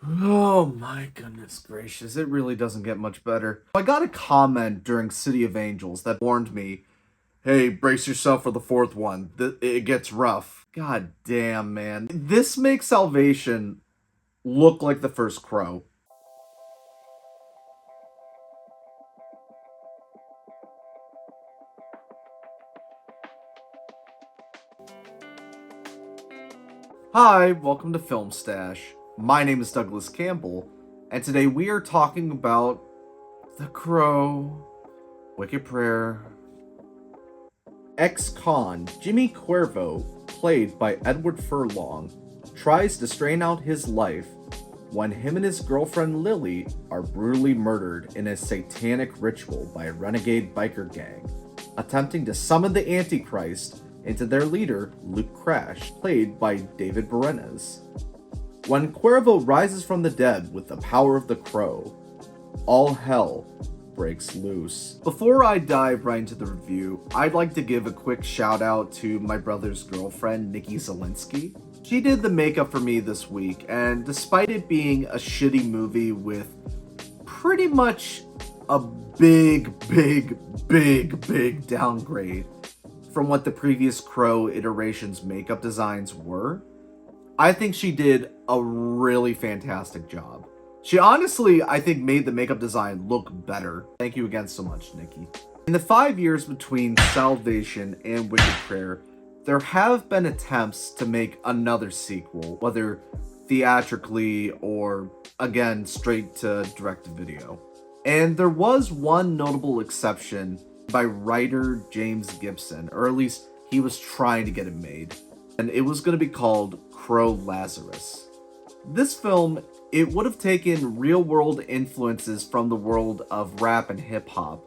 Oh my goodness gracious, it really doesn't get much better. I got a comment during City of Angels that warned me, hey, brace yourself for the fourth one. It gets rough. God damn, man. This makes Salvation look like the first Crow. Hi, welcome to Film Stash. My name is Douglas Campbell, and today we are talking about The Crow, Wicked Prayer. Ex-con Jimmy Cuervo, played by Edward Furlong, tries to strain out his life when him and his girlfriend Lily are brutally murdered in a satanic ritual by a renegade biker gang, attempting to summon the Antichrist into their leader, Luke Crash, played by David Boreanaz. When Cuervo rises from the dead with the power of the Crow, all hell breaks loose. Before I dive right into the review, I'd like to give a quick shout out to my brother's girlfriend, Nikki Zalenski. She did the makeup for me this week, and despite it being a shitty movie with pretty much a big downgrade from what the previous Crow iteration's makeup designs were, I think she did a really fantastic job. She honestly, I think, made the makeup design look better. Thank you again so much, Nikki. In the 5 years between Salvation and Wicked Prayer, there have been attempts to make another sequel, whether theatrically or, again, straight to direct-to-video. And there was one notable exception by writer James Gibson, or at least he was trying to get it made. And it was going to be called Crow Lazarus. This film, it would have taken real-world influences from the world of rap and hip-hop,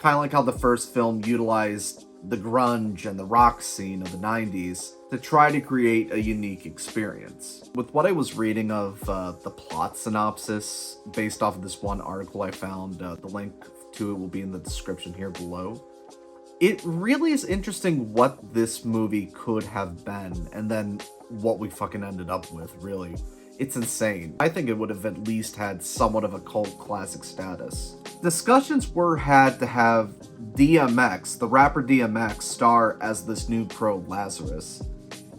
kind of like how the first film utilized the grunge and the rock scene of the 90s to try to create a unique experience. With what I was reading of the plot synopsis based off of this one article I found, the link to it will be in the description here below. It really is interesting what this movie could have been, and then what we fucking ended up with, really. It's insane. I think it would have at least had somewhat of a cult classic status. Discussions were had to have DMX, the rapper DMX, star as this new Crow Lazarus.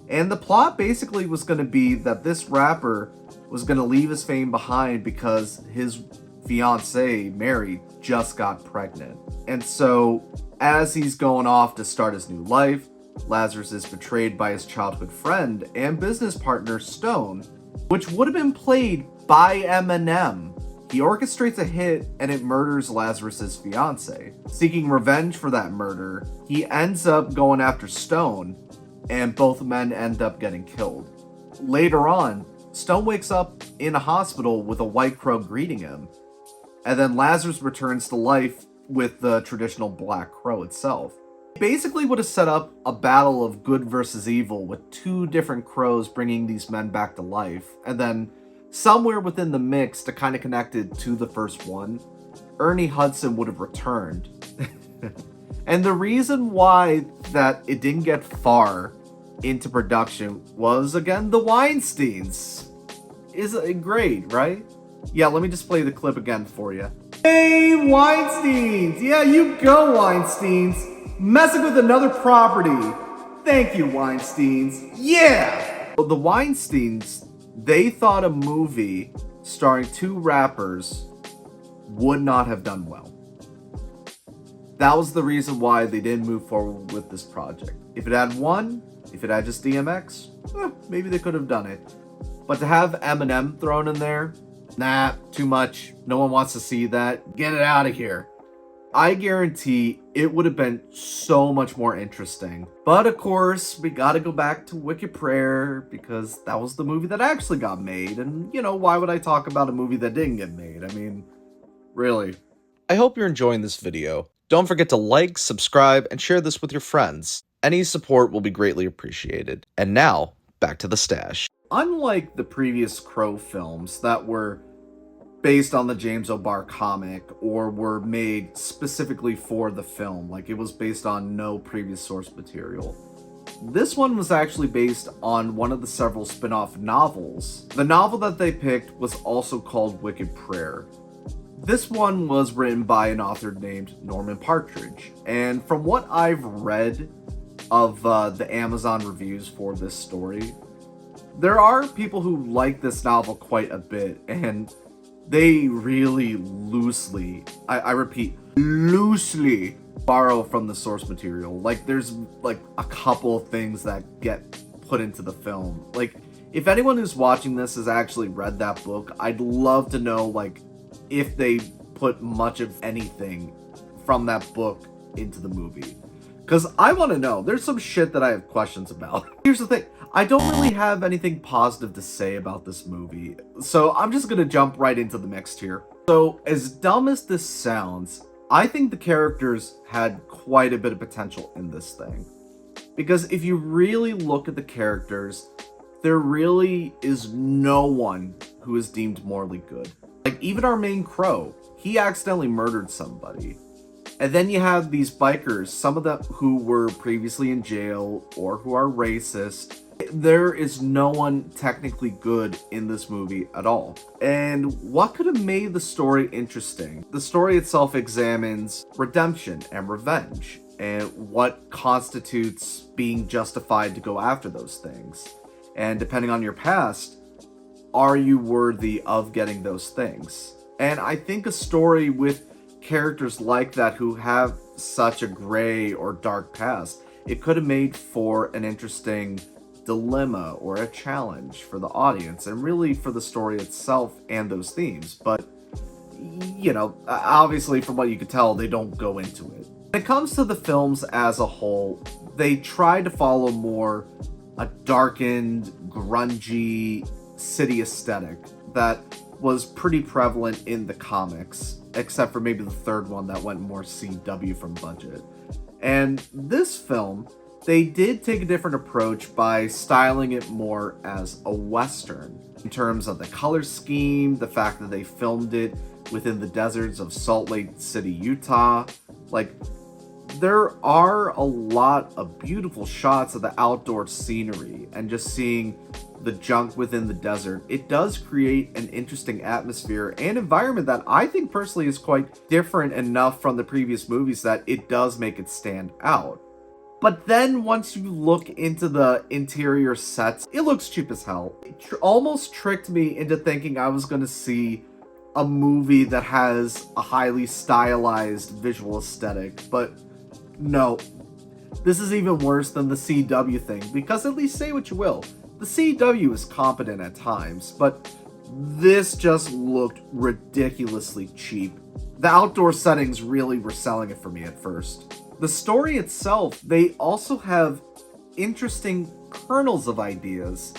And the plot basically was going to be that this rapper was going to leave his fame behind because his fiancée, Mary, just got pregnant. And so, as he's going off to start his new life, Lazarus is betrayed by his childhood friend and business partner, Stone, which would have been played by Eminem. He orchestrates a hit and it murders Lazarus's fiancée. Seeking revenge for that murder, he ends up going after Stone, and both men end up getting killed. Later on, Stone wakes up in a hospital with a white crow greeting him, and then Lazarus returns to life with the traditional black crow itself. It basically would have set up a battle of good versus evil with two different crows bringing these men back to life, and then somewhere within the mix to kind of connect it to the first one, Ernie Hudson would have returned. And the reason why that it didn't get far into production was, again, the Weinsteins. Is it great, right? Yeah, let me just play the clip again for you. Hey, Weinsteins! Yeah, you go, Weinsteins! Messing with another property! Thank you, Weinsteins! Yeah! The Weinsteins, they thought a movie starring two rappers would not have done well. That was the reason why they didn't move forward with this project. If it had one, if it had just DMX, maybe they could have done it. But to have Eminem thrown in there, nah, too much. No one wants to see that. Get it out of here. I guarantee it would have been so much more interesting. But of course, we gotta go back to Wicked Prayer because that was the movie that actually got made. And, you know, why would I talk about a movie that didn't get made? I mean, really. I hope you're enjoying this video. Don't forget to like, subscribe, and share this with your friends. Any support will be greatly appreciated. And now, back to the stash. Unlike the previous Crow films that were based on the James O'Barr comic or were made specifically for the film, like it was based on no previous source material, This one was actually based on one of the several spin-off novels. The novel that they picked was also called Wicked Prayer. This one was written by an author named Norman Partridge, and from what I've read of the Amazon reviews for this story, there are people who like this novel quite a bit, and they really loosely, I repeat, loosely borrow from the source material. Like, there's like a couple of things that get put into the film. Like, if anyone who's watching this has actually read that book, I'd love to know, like, if they put much of anything from that book into the movie. Because I want to know. There's some shit that I have questions about. Here's the thing. I don't really have anything positive to say about this movie, so I'm just going to jump right into the mix here. So, as dumb as this sounds, I think the characters had quite a bit of potential in this thing. Because if you really look at the characters, there really is no one who is deemed morally good. Like, even our main crow, he accidentally murdered somebody. And then you have these bikers, some of them who were previously in jail or who are racist. There is no one technically good in this movie at all. And what could have made the story interesting? The story itself examines redemption and revenge, and what constitutes being justified to go after those things. And depending on your past, are you worthy of getting those things? And I think a story with characters like that who have such a gray or dark past, it could have made for an interesting dilemma or a challenge for the audience, and really for the story itself and those themes. But, you know, obviously from what you could tell, they don't go into it. When it comes to the films as a whole, they try to follow more a darkened, grungy city aesthetic that was pretty prevalent in the comics, except for maybe the third one that went more CW from budget. And this film, they did take a different approach by styling it more as a Western, in terms of the color scheme, the fact that they filmed it within the deserts of Salt Lake City, Utah. Like, there are a lot of beautiful shots of the outdoor scenery, and just seeing the junk within the desert, it does create an interesting atmosphere and environment that I think personally is quite different enough from the previous movies that it does make it stand out. But then once you look into the interior sets, it looks cheap as hell. It almost tricked me into thinking I was going to see a movie that has a highly stylized visual aesthetic, but no. This is even worse than the CW thing, because at least say what you will, the CW is competent at times, but this just looked ridiculously cheap. The outdoor settings really were selling it for me at first. The story itself, they also have interesting kernels of ideas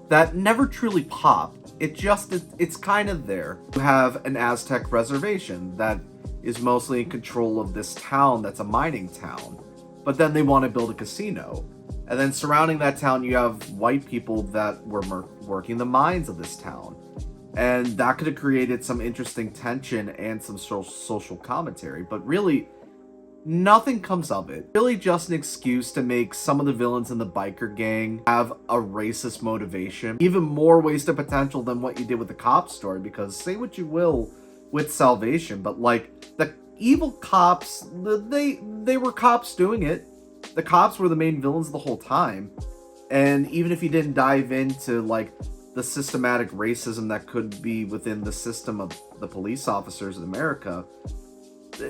that never truly pop. It's kind of there. You have an Aztec reservation that is mostly in control of this town that's a mining town, but then they want to build a casino. And then surrounding that town, you have white people that were working the mines of this town. And that could have created some interesting tension and some social commentary. But really, nothing comes of it. Really just an excuse to make some of the villains in the biker gang have a racist motivation. Even more wasted potential than what you did with the cop story. Because say what you will with Salvation, but like, the evil cops, they were cops doing it. The cops were the main villains the whole time. And even if you didn't dive into, like, the systematic racism that could be within the system of the police officers in America,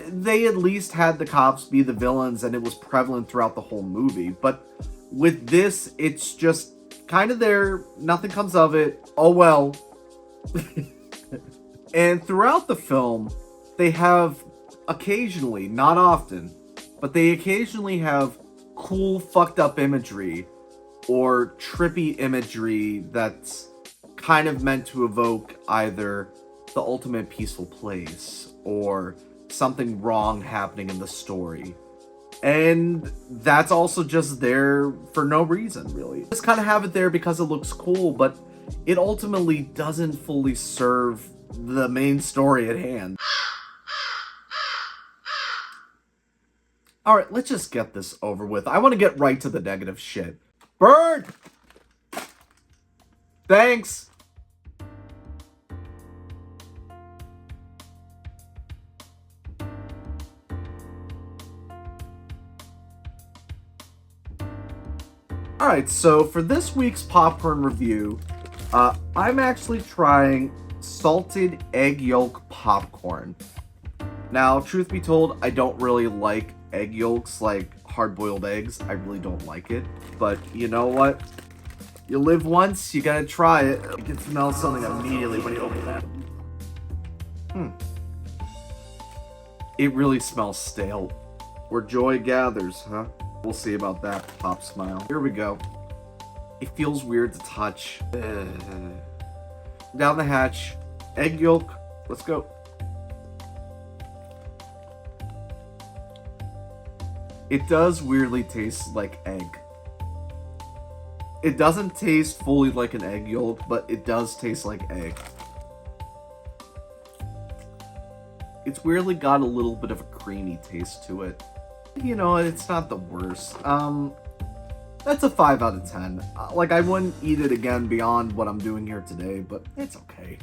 they at least had the cops be the villains, and it was prevalent throughout the whole movie. But with this, it's just kind of there. Nothing comes of it. Oh well. And throughout the film, they have occasionally, not often, but they occasionally have cool fucked up imagery or trippy imagery that's kind of meant to evoke either the ultimate peaceful place or something wrong happening in the story. And that's also just there for no reason, really. Just kind of have it there because it looks cool, but it ultimately doesn't fully serve the main story at hand. Alright, let's just get this over with. I want to get right to the negative shit. Bird! Thanks! Alright, so for this week's popcorn review, I'm actually trying salted egg yolk popcorn. Now, truth be told, I don't really like egg yolks, like hard-boiled eggs. I really don't like it. But you know what? You live once, you gotta try it. You can smell something immediately when you open that. It really smells stale. Where joy gathers, huh? We'll see about that, Pop Smile. Here we go. It feels weird to touch. Down the hatch. Egg yolk. Let's go. It does weirdly taste like egg. It doesn't taste fully like an egg yolk, but it does taste like egg. It's weirdly got a little bit of a creamy taste to it. You know, it's not the worst. That's a 5 out of 10. Like, I wouldn't eat it again beyond what I'm doing here today, but it's okay.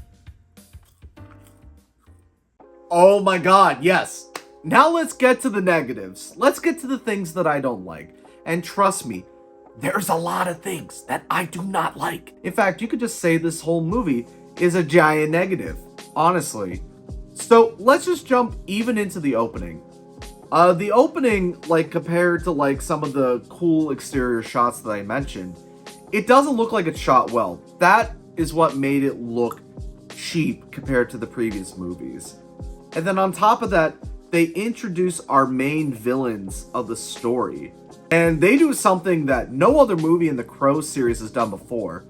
Oh my god, yes! Now let's get to the negatives. Let's get to the things that I don't like. And trust me, there's a lot of things that I do not like. In fact, you could just say this whole movie is a giant negative, honestly. So let's just jump even into the opening. The opening, like, compared to, like, some of the cool exterior shots that I mentioned, it doesn't look like it's shot well. That is what made it look cheap compared to the previous movies. And then on top of that, they introduce our main villains of the story. And they do something that no other movie in the Crow series has done before.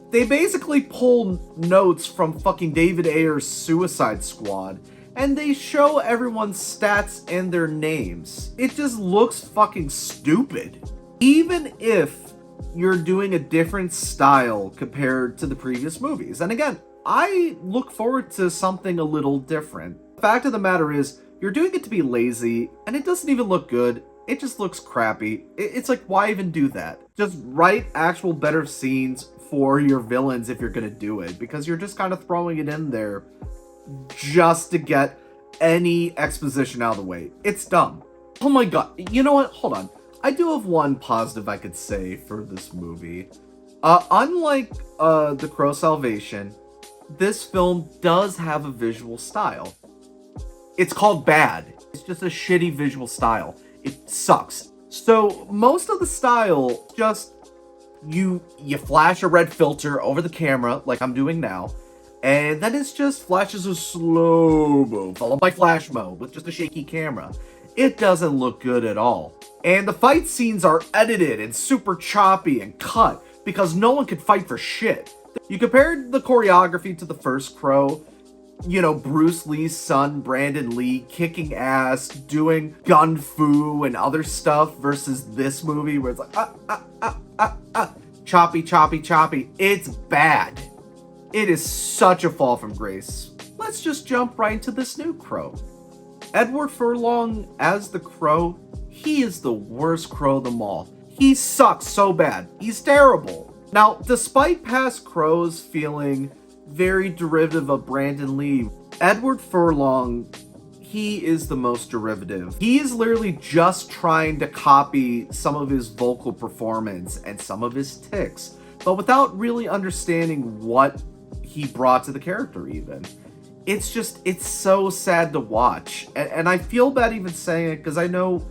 They basically pull notes from fucking David Ayer's Suicide Squad, and they show everyone's stats and their names. It just looks fucking stupid. Even if you're doing a different style compared to the previous movies. And again, I look forward to something a little different. The fact of the matter is, you're doing it to be lazy, and it doesn't even look good. It just looks crappy. It's like, why even do that? Just write actual better scenes for your villains if you're gonna do it, because you're just kind of throwing it in there just to get any exposition out of the way. It's dumb. Oh my god. You know what? Hold on. I do have one positive I could say for this movie. Unlike The Crow Salvation, this film does have a visual style. It's called bad. It's just a shitty visual style. It sucks. So most of the style, just you flash a red filter over the camera like I'm doing now, and then it's just flashes of slow-mo followed by flash mode with just a shaky camera. It doesn't look good at all. And the fight scenes are edited and super choppy and cut because no one could fight for shit. You compared the choreography to the first Crow, you know, Bruce Lee's son, Brandon Lee, kicking ass, doing gun fu and other stuff versus this movie where it's like, choppy, choppy, choppy. It's bad. It is such a fall from grace. Let's just jump right into this new Crow. Edward Furlong as the Crow, he is the worst Crow of them all. He sucks so bad. He's terrible. Now, despite past Crows feeling very derivative of Brandon Lee, Edward Furlong, he is the most derivative. He is literally just trying to copy some of his vocal performance and some of his tics, but without really understanding what he brought to the character even. It's so sad to watch. And I feel bad even saying it because I know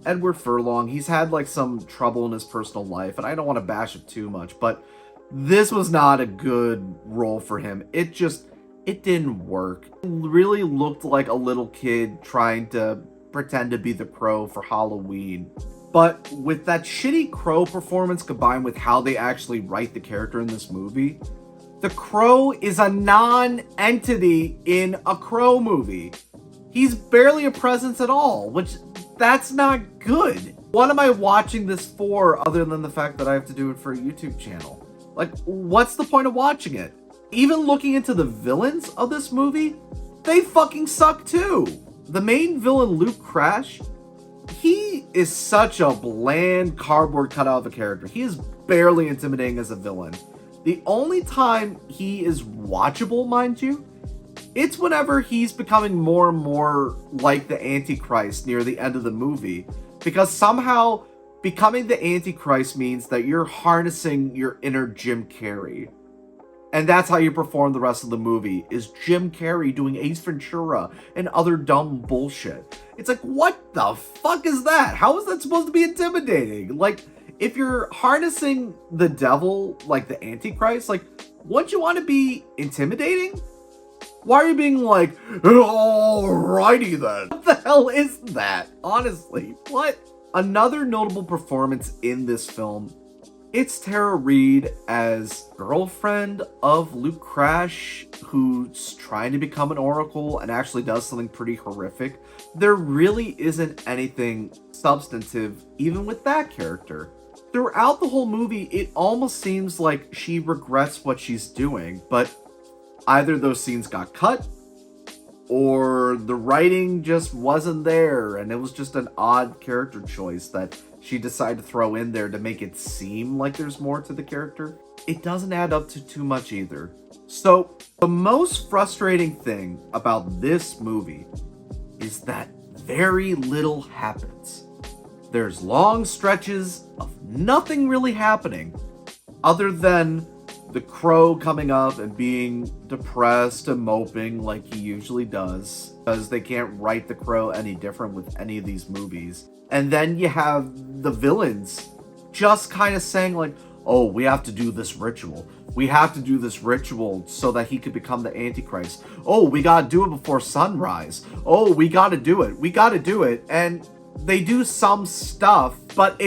Edward Furlong, he's had like some trouble in his personal life, and I don't want to bash it too much, but this was not a good role for him. It didn't work. It really looked like a little kid trying to pretend to be the Crow for Halloween. But with that shitty Crow performance combined with how they actually write the character in this movie, the Crow is a non-entity in a Crow movie. He's barely a presence at all, which that's not good. What am I watching this for other than the fact that I have to do it for a YouTube channel? Like, what's the point of watching it? Even looking into the villains of this movie, they fucking suck too. The main villain, Luke Crash, he is such a bland cardboard cutout of a character. He is barely intimidating as a villain. The only time he is watchable, mind you, it's whenever he's becoming more and more like the Antichrist near the end of the movie. Because somehow becoming the Antichrist means that you're harnessing your inner Jim Carrey. And that's how you perform the rest of the movie, is Jim Carrey doing Ace Ventura and other dumb bullshit. It's like, what the fuck is that? How is that supposed to be intimidating? Like, if you're harnessing the devil like the Antichrist, like, wouldn't you want to be intimidating? Why are you being like, alrighty then? What the hell is that? Honestly, what? Another notable performance in this film, it's Tara Reid as girlfriend of Luke Crash, who's trying to become an oracle and actually does something pretty horrific. There really isn't anything substantive even with that character. Throughout the whole movie, it almost seems like she regrets what she's doing, but either those scenes got cut, or the writing just wasn't there, and it was just an odd character choice that she decided to throw in there to make it seem like there's more to the character. It doesn't add up to too much either. So, the most frustrating thing about this movie is that very little happens. There's long stretches of nothing really happening, other than the crow coming up and being depressed and moping like he usually does, because they can't write the crow any different with any of these movies. And then you have the villains just kind of saying like, oh, we have to do this ritual. We have to do this ritual so that he could become the Antichrist. Oh, we gotta do it before sunrise. Oh, we gotta do it. We gotta do it. And they do some stuff, but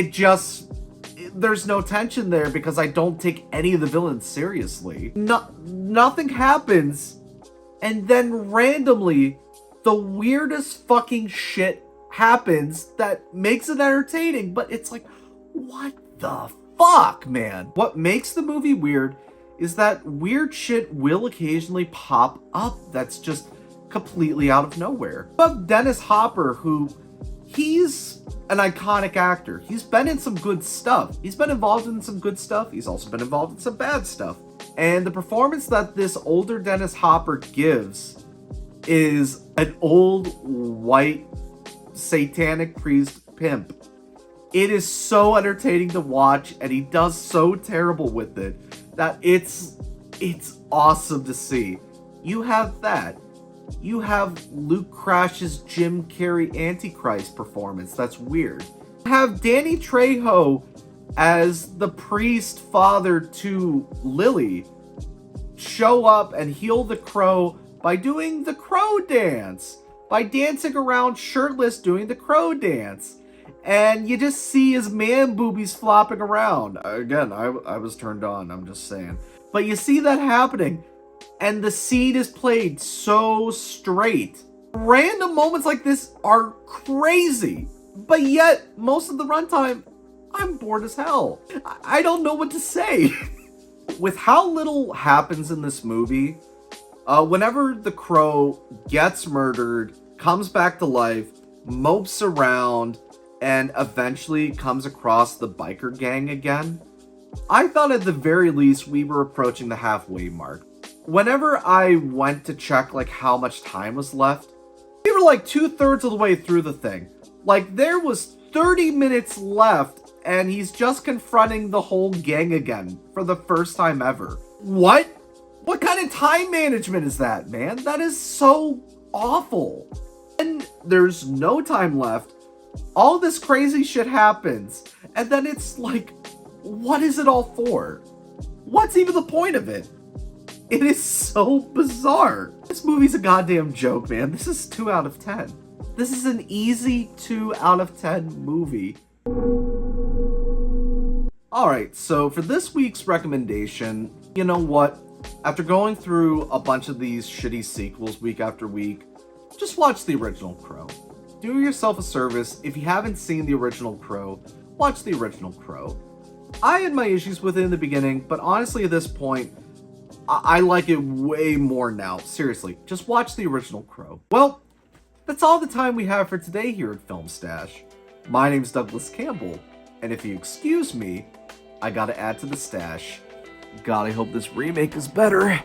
there's no tension there because I don't take any of the villains seriously. Nothing happens, and then randomly, the weirdest fucking shit happens that makes it entertaining, but it's like, what the fuck, man? What makes the movie weird is that weird shit will occasionally pop up that's just completely out of nowhere. But Dennis Hopper, who, he's an iconic actor. He's been in some good stuff. He's been involved in some good stuff. He's also been involved in some bad stuff. And the performance that this older Dennis Hopper gives is an old white satanic priest pimp. It is so entertaining to watch, and he does so terrible with it that it's awesome to see. You have that. You have Luke Crash's Jim Carrey Antichrist performance. That's weird. You have Danny Trejo as the priest father to Lily show up and heal the crow by doing the crow dance. By dancing around shirtless doing the crow dance. And you just see his man boobies flopping around. Again, I was turned on, I'm just saying. But you see that happening. And the scene is played so straight. Random moments like this are crazy. But yet, most of the runtime, I'm bored as hell. I don't know what to say. With how little happens in this movie, whenever the crow gets murdered, comes back to life, mopes around, and eventually comes across the biker gang again, I thought at the very least we were approaching the halfway mark. Whenever I went to check like how much time was left, we were like 2/3 of the way through the thing. Like there was 30 minutes left and he's just confronting the whole gang again for the first time ever. What? What kind of time management is that, man? That is so awful. And there's no time left. All this crazy shit happens. And then it's like, what is it all for? What's even the point of it? It is so bizarre. This movie's a goddamn joke, man. This is 2 out of 10. This is an easy 2 out of 10 movie. Alright, so for this week's recommendation, you know what? After going through a bunch of these shitty sequels week after week, just watch the original Crow. Do yourself a service. If you haven't seen the original Crow, watch the original Crow. I had my issues with it in the beginning, but honestly at this point, I like it way more now. Seriously, just watch the original Crow. Well, that's all the time we have for today here at Film Stash. My name's Douglas Campbell, and if you excuse me, I gotta add to the stash. God, I hope this remake is better.